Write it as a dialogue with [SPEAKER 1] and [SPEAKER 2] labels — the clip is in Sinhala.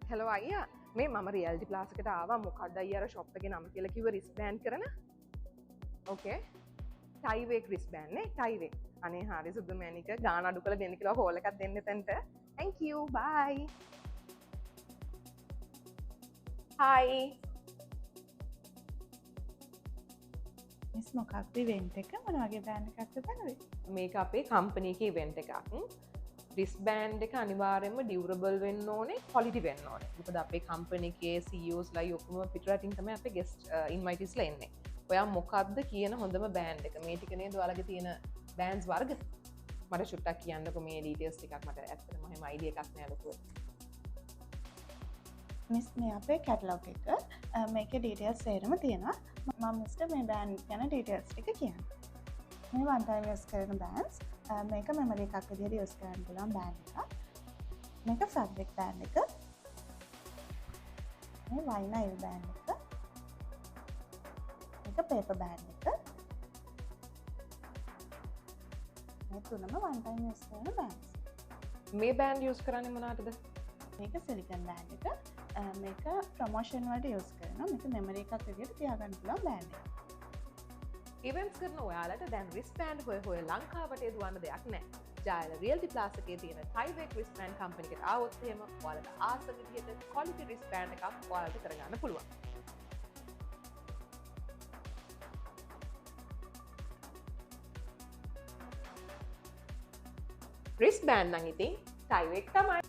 [SPEAKER 1] හෙලෝ අයියා මේ මම රියල්ටි ප්ලාස් එකට ආවා මොකක්ද අයියා අර ෂොප් එකේ නම කියලා කිව්ව රිස්බෑන්ඩ් කරන ඕකේ ටයිවේ රිස්බෑන්ඩ් නේ ටයිවේ අනේ හරි සුදු මැනික ගාන අඩු කරලා දෙන්න කියලා කෝල් එකක් දෙන්න එතනට thank you bye hi
[SPEAKER 2] miss මොකක්ද ඉවෙන්ට් එක මොන වගේ බෑන්ඩ් එකක්ද බලන්නේ
[SPEAKER 1] මේක අපේ කම්පැනි එකේ ඉවෙන්ට් එකක් රිස්බෑන්ඩ් එක අනිවාර්යයෙන්ම ඩියුරබල් වෙන්න ඕනේ ක්වොලිටි වෙන්න ඕනේ මොකද අපේ කම්පැනි එකේ CEOs ලා ඔක්කොම පිටරටින් තමයි අපේ ගෙස්ට් ඉන්වයිටිස්ලා එන්නේ ඔයා මොකක්ද කියන හොඳම බෑන්ඩ් එක මේ ටික නේද ඔයාලගේ තියෙන බෑන්ඩ්ස් වර්ග මට චුට්ටක් කියන්නකෝ මේ ඩීටේල්ස් ටිකක් මට ඇත්තටම එහෙම අයිඩියා එකක් නෑ ලොකුව
[SPEAKER 2] මිස් මේ අපේ කැටලොග් එක මේකේ ඩීටේල්ස් සේරම තියෙනවා මම මිස්ටර් මේ බෑන්ඩ් ගැන ඩීටේල්ස් ටික කියන්නම් මේ වන් ටයිම් යූස් කරන බෑන්ඩ්ස් මේක මෙමරි එකක් විදිහට යූස් කරන්න පුළුවන් බෑන්ඩ් එකක් මේක ෆැබ්‍රික් බෑන්ඩ් එක මේ වයිනයිල් බෑන්ඩ් එක මේක පේපර් බෑන්ඩ් එක මේ තුනම වන් ටයිම් යූස් කරන බෑන්ඩ්ස්
[SPEAKER 1] මේ බෑන්ඩ් යූස් කරන්නේ මොනවටද
[SPEAKER 2] මේක සිලිකන් බෑන්ඩ් එක මේක ප්‍රොමෝෂන් වලට යූස් කරනවා මේක මෙමරි එකක් විදිහට තියාගන්න පුළුවන් බෑන්ඩ් එක
[SPEAKER 1] ඉවෙන්ට්ස් කරන ඔයාලට දැන් රිස්බෑන්ඩ් හොය ලංකාවට එදුවන්න දෙයක් නෑ. ජායල රියල්ටි ප්ලාස් එකේ තියෙන ටයිවේක් රිස්බෑන්ඩ් කම්පැනි එකට ආවොත් එහෙම ඔයාලට ආස විදිහට ක්වොලිටි රිස්බෑන්ඩ් එකක් ඔයාලට කරගන්න පුළුවන්. රිස්බෑන්ඩ් නම් ඉතින් ටයිවේක් තමයි.